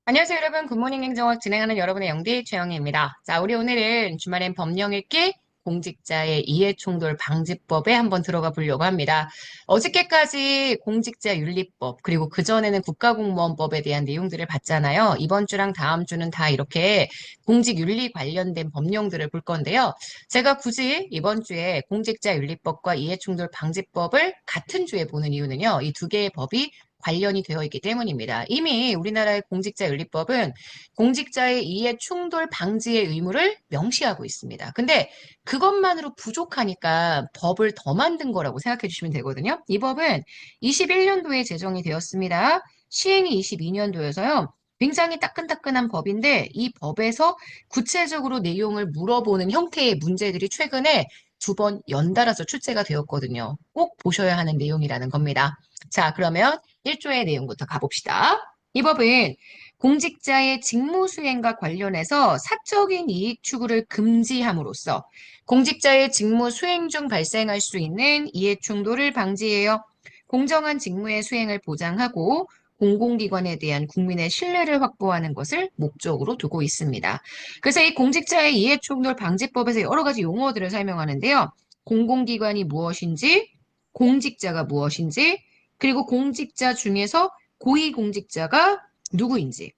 안녕하세요, 여러분. 굿모닝 행정학 진행하는 여러분의 영디 최영희입니다. 자, 우리 오늘은 주말엔 법령 읽기 공직자의 이해충돌 방지법에 한번 들어가 보려고 합니다. 어저께까지 공직자윤리법, 그리고 그전에는 국가공무원법에 대한 내용들을 봤잖아요. 이번 주랑 다음 주는 다 이렇게 공직윤리 관련된 법령들을 볼 건데요. 제가 굳이 이번 주에 공직자윤리법과 이해충돌 방지법을 같은 주에 보는 이유는요. 이 두 개의 법이 관련이 되어 있기 때문입니다. 이미 우리나라의 공직자윤리법은 공직자의 이해 충돌 방지의 의무를 명시하고 있습니다. 근데 그것만으로 부족하니까 법을 더 만든 거라고 생각해 주시면 되거든요. 이 법은 21년도에 제정이 되었습니다. 시행이 22년도여서요. 굉장히 따끈따끈한 법인데 이 법에서 구체적으로 내용을 물어보는 형태의 문제들이 최근에 두 번 연달아서 출제가 되었거든요. 꼭 보셔야 하는 내용이라는 겁니다. 자, 그러면 1조의 내용부터 가봅시다. 이 법은 공직자의 직무 수행과 관련해서 사적인 이익 추구를 금지함으로써 공직자의 직무 수행 중 발생할 수 있는 이해 충돌을 방지해요. 공정한 직무의 수행을 보장하고 공공기관에 대한 국민의 신뢰를 확보하는 것을 목적으로 두고 있습니다. 그래서 이 공직자의 이해충돌 방지법에서 여러 가지 용어들을 설명하는데요. 공공기관이 무엇인지, 공직자가 무엇인지, 그리고 공직자 중에서 고위공직자가 누구인지,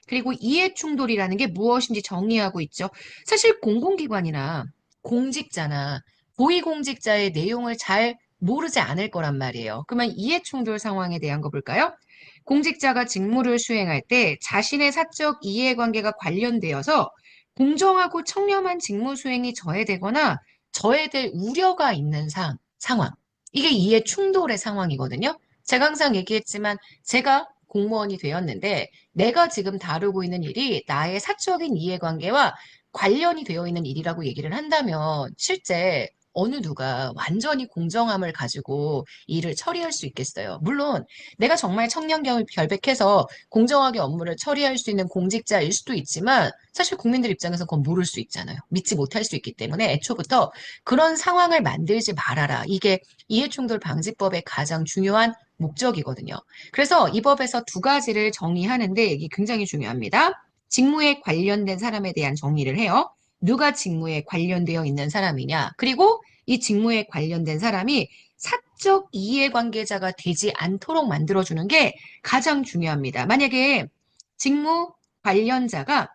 그리고 이해충돌이라는 게 무엇인지 정의하고 있죠. 사실 공공기관이나 공직자나 고위공직자의 내용을 잘 모르지 않을 거란 말이에요. 그러면 이해충돌 상황에 대한 거 볼까요? 공직자가 직무를 수행할 때 자신의 사적 이해관계가 관련되어서 공정하고 청렴한 직무 수행이 저해되거나 저해될 우려가 있는 상황. 이게 이해충돌의 상황이거든요. 제가 항상 얘기했지만 제가 공무원이 되었는데 내가 지금 다루고 있는 일이 나의 사적인 이해관계와 관련이 되어 있는 일이라고 얘기를 한다면 실제 어느 누가 완전히 공정함을 가지고 일을 처리할 수 있겠어요. 물론 내가 정말 청렴결백해서 공정하게 업무를 처리할 수 있는 공직자일 수도 있지만 사실 국민들 입장에서 그건 모를 수 있잖아요. 믿지 못할 수 있기 때문에 애초부터 그런 상황을 만들지 말아라. 이게 이해충돌 방지법의 가장 중요한 목적이거든요. 그래서 이 법에서 두 가지를 정의하는데 이게 굉장히 중요합니다. 직무에 관련된 사람에 대한 정의를 해요. 누가 직무에 관련되어 있는 사람이냐. 그리고 이 직무에 관련된 사람이 사적 이해관계자가 되지 않도록 만들어주는 게 가장 중요합니다. 만약에 직무 관련자가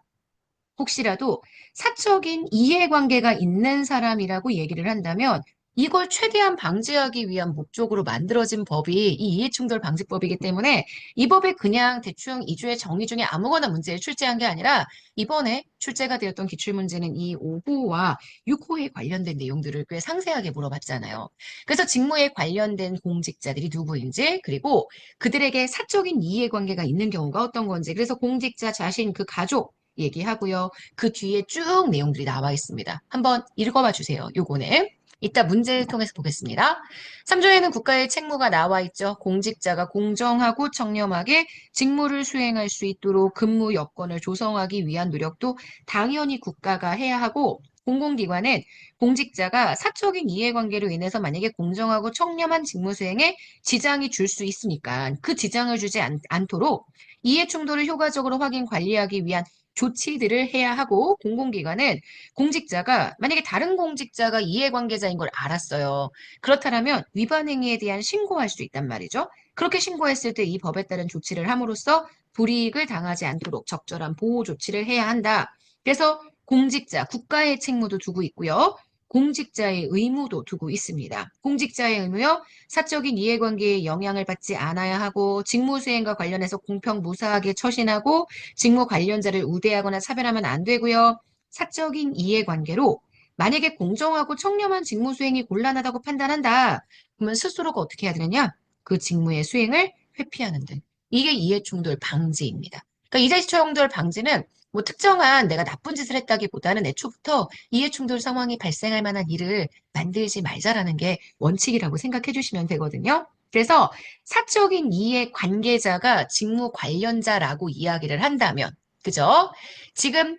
혹시라도 사적인 이해관계가 있는 사람이라고 얘기를 한다면 이걸 최대한 방지하기 위한 목적으로 만들어진 법이 이 이해충돌 방지법이기 때문에 이 법에 그냥 대충 2조의 정의 중에 아무거나 문제를 출제한 게 아니라 이번에 출제가 되었던 기출문제는 이 5호와 6호에 관련된 내용들을 꽤 상세하게 물어봤잖아요. 그래서 직무에 관련된 공직자들이 누구인지 그리고 그들에게 사적인 이해관계가 있는 경우가 어떤 건지 그래서 공직자 자신 그 가족 얘기하고요. 그 뒤에 쭉 내용들이 나와 있습니다. 한번 읽어봐 주세요. 요거는. 이따 문제를 통해서 보겠습니다. 3조에는 국가의 책무가 나와 있죠. 공직자가 공정하고 청렴하게 직무를 수행할 수 있도록 근무 여건을 조성하기 위한 노력도 당연히 국가가 해야 하고 공공기관은 공직자가 사적인 이해관계로 인해서 만약에 공정하고 청렴한 직무 수행에 지장이 줄 수 있으니까 그 지장을 주지 않도록 이해 충돌을 효과적으로 확인 관리하기 위한 조치들을 해야 하고 공공기관은 공직자가 만약에 다른 공직자가 이해관계자인 걸 알았어요. 그렇다면 위반 행위에 대한 신고할 수 있단 말이죠. 그렇게 신고했을 때 이 법에 따른 조치를 함으로써 불이익을 당하지 않도록 적절한 보호 조치를 해야 한다. 그래서 공직자, 국가의 책무도 두고 있고요. 공직자의 의무도 두고 있습니다. 공직자의 의무요. 사적인 이해관계에 영향을 받지 않아야 하고 직무 수행과 관련해서 공평무사하게 처신하고 직무 관련자를 우대하거나 차별하면 안 되고요. 사적인 이해관계로 만약에 공정하고 청렴한 직무 수행이 곤란하다고 판단한다. 그러면 스스로가 어떻게 해야 되느냐? 그 직무의 수행을 회피하는 등. 이게 이해충돌 방지입니다. 그러니까 이해충돌 방지는 뭐 특정한 내가 나쁜 짓을 했다기보다는 애초부터 이해충돌 상황이 발생할 만한 일을 만들지 말자라는 게 원칙이라고 생각해 주시면 되거든요. 그래서 사적인 이해 관계자가 직무 관련자라고 이야기를 한다면, 그죠? 지금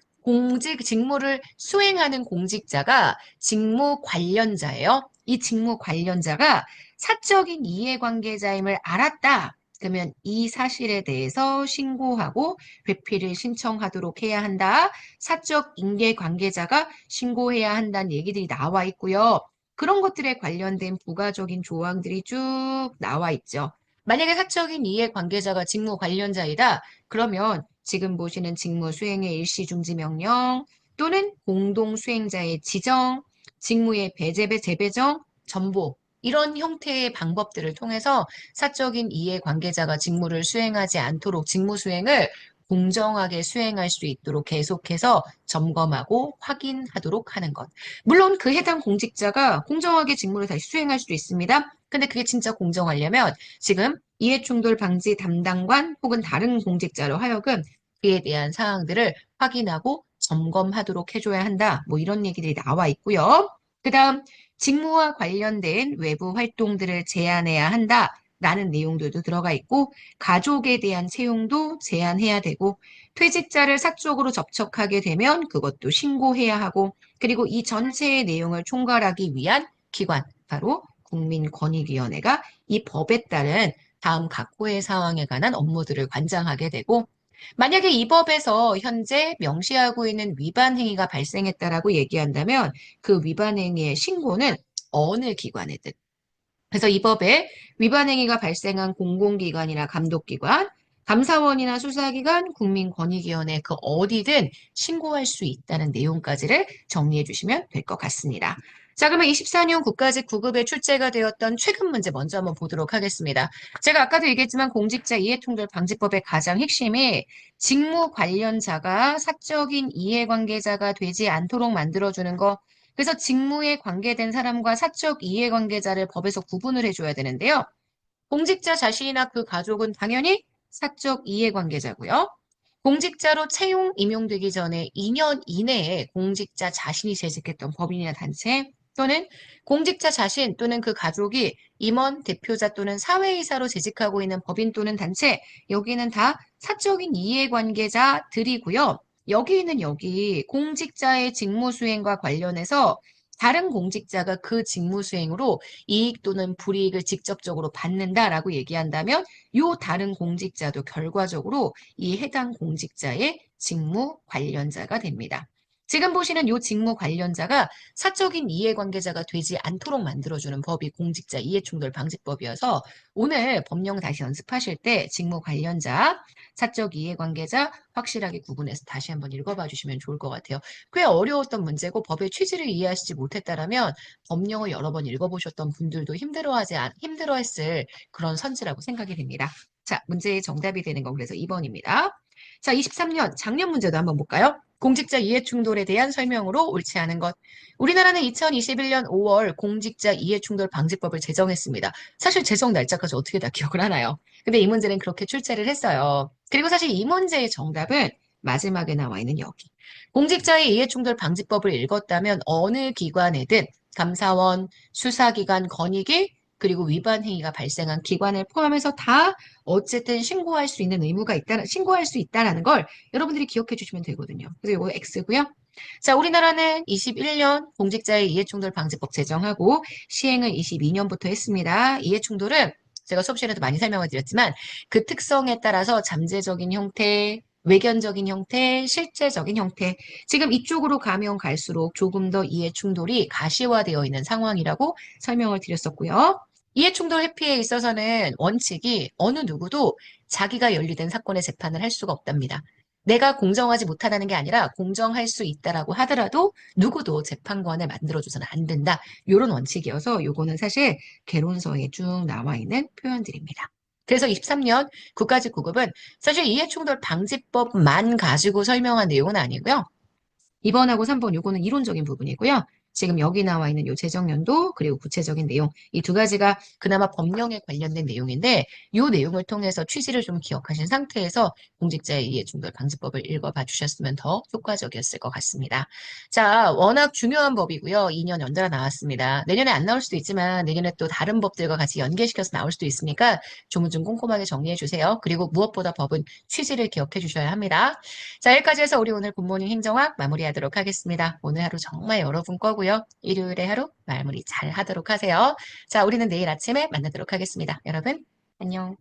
직무를 수행하는 공직자가 직무 관련자예요. 이 직무 관련자가 사적인 이해관계자임을 알았다. 그러면 이 사실에 대해서 신고하고 회피를 신청하도록 해야 한다. 사적 인계 관계자가 신고해야 한다는 얘기들이 나와 있고요. 그런 것들에 관련된 부가적인 조항들이 쭉 나와 있죠. 만약에 사적인 이해 관계자가 직무 관련자이다. 그러면 지금 보시는 직무 수행의 일시 중지 명령 또는 공동 수행자의 지정, 직무의 배제배 재배정, 전보 이런 형태의 방법들을 통해서 사적인 이해 관계자가 직무를 수행하지 않도록 직무 수행을 공정하게 수행할 수 있도록 계속해서 점검하고 확인하도록 하는 것. 물론 그 해당 공직자가 공정하게 직무를 다시 수행할 수도 있습니다. 근데 그게 진짜 공정하려면 지금 이해충돌 방지 담당관 혹은 다른 공직자로 하여금 그에 대한 사항들을 확인하고 점검하도록 해줘야 한다. 뭐 이런 얘기들이 나와 있고요. 그 다음 직무와 관련된 외부 활동들을 제한해야 한다. 라는 내용들도 들어가 있고 가족에 대한 채용도 제한해야 되고 퇴직자를 사적으로 접촉하게 되면 그것도 신고해야 하고 그리고 이 전체의 내용을 총괄하기 위한 기관 바로 국민권익위원회가 이 법에 따른 다음 각호의 사항에 관한 업무들을 관장하게 되고 만약에 이 법에서 현재 명시하고 있는 위반 행위가 발생했다라고 얘기한다면 그 위반 행위의 신고는 어느 기관에든 그래서 이 법에 위반 행위가 발생한 공공기관이나 감독기관, 감사원이나 수사기관, 국민권익위원회 그 어디든 신고할 수 있다는 내용까지를 정리해 주시면 될 것 같습니다. 자, 그러면 24년 국가직 9급에 출제가 되었던 최근 문제 먼저 한번 보도록 하겠습니다. 제가 아까도 얘기했지만 공직자 이해충돌 방지법의 가장 핵심이 직무 관련자가 사적인 이해관계자가 되지 않도록 만들어주는 거 그래서 직무에 관계된 사람과 사적 이해관계자를 법에서 구분을 해줘야 되는데요. 공직자 자신이나 그 가족은 당연히 사적 이해관계자고요. 공직자로 채용, 임용되기 전에 2년 이내에 공직자 자신이 재직했던 법인이나 단체 또는 공직자 자신 또는 그 가족이 임원, 대표자 또는 사회이사로 재직하고 있는 법인 또는 단체 여기는 다 사적인 이해관계자들이고요. 여기는 여기 공직자의 직무 수행과 관련해서 다른 공직자가 그 직무 수행으로 이익 또는 불이익을 직접적으로 받는다라고 얘기한다면 요 다른 공직자도 결과적으로 이 해당 공직자의 직무 관련자가 됩니다. 지금 보시는 요 직무 관련자가 사적인 이해관계자가 되지 않도록 만들어주는 법이 공직자 이해충돌 방지법이어서 오늘 법령 다시 연습하실 때 직무 관련자, 사적 이해관계자 확실하게 구분해서 다시 한번 읽어봐 주시면 좋을 것 같아요. 꽤 어려웠던 문제고 법의 취지를 이해하시지 못했다라면 법령을 여러 번 읽어보셨던 분들도 힘들어했을 그런 선지라고 생각이 됩니다. 자, 문제의 정답이 되는 건 그래서 2번입니다. 자, 23년 작년 문제도 한번 볼까요? 공직자 이해충돌에 대한 설명으로 옳지 않은 것. 우리나라는 2021년 5월 공직자 이해충돌 방지법을 제정했습니다. 사실 제정 날짜까지 어떻게 다 기억을 하나요? 근데 이 문제는 그렇게 출제를 했어요. 그리고 사실 이 문제의 정답은 마지막에 나와 있는 여기. 공직자의 이해충돌 방지법을 읽었다면 어느 기관에든 감사원, 수사기관 권익위, 그리고 위반 행위가 발생한 기관을 포함해서 다 어쨌든 신고할 수 있다라는 걸 여러분들이 기억해 주시면 되거든요. 그래서 이거 X고요. 자, 우리나라는 21년 공직자의 이해충돌 방지법 제정하고 시행을 22년부터 했습니다. 이해충돌은 제가 수업 시간에도 많이 설명을 드렸지만 그 특성에 따라서 잠재적인 형태, 외견적인 형태, 실제적인 형태. 지금 이쪽으로 가면 갈수록 조금 더 이해충돌이 가시화되어 있는 상황이라고 설명을 드렸었고요. 이해충돌 회피에 있어서는 원칙이 어느 누구도 자기가 연루된 사건의 재판을 할 수가 없답니다. 내가 공정하지 못하다는 게 아니라 공정할 수 있다라고 하더라도 누구도 재판관을 만들어줘서는 안 된다. 이런 원칙이어서 요거는 사실 개론서에 쭉 나와 있는 표현들입니다. 그래서 23년 국가직 9급은 사실 이해충돌 방지법만 가지고 설명한 내용은 아니고요. 2번하고 3번 요거는 이론적인 부분이고요. 지금 여기 나와 있는 요 재정연도 그리고 구체적인 내용 이 두 가지가 그나마 법령에 관련된 내용인데 이 내용을 통해서 취지를 좀 기억하신 상태에서 공직자의 이해충돌 방지법을 읽어봐 주셨으면 더 효과적이었을 것 같습니다. 자, 워낙 중요한 법이고요. 2년 연달아 나왔습니다. 내년에 안 나올 수도 있지만 내년에 또 다른 법들과 같이 연계시켜서 나올 수도 있으니까 조문 좀 꼼꼼하게 정리해 주세요. 그리고 무엇보다 법은 취지를 기억해 주셔야 합니다. 자, 여기까지 해서 우리 오늘 굿모닝 행정학 마무리하도록 하겠습니다. 오늘 하루 정말 여러분 거고요. 일요일에 하루 마무리 잘 하도록 하세요. 자, 우리는 내일 아침에 만나도록 하겠습니다. 여러분, 안녕.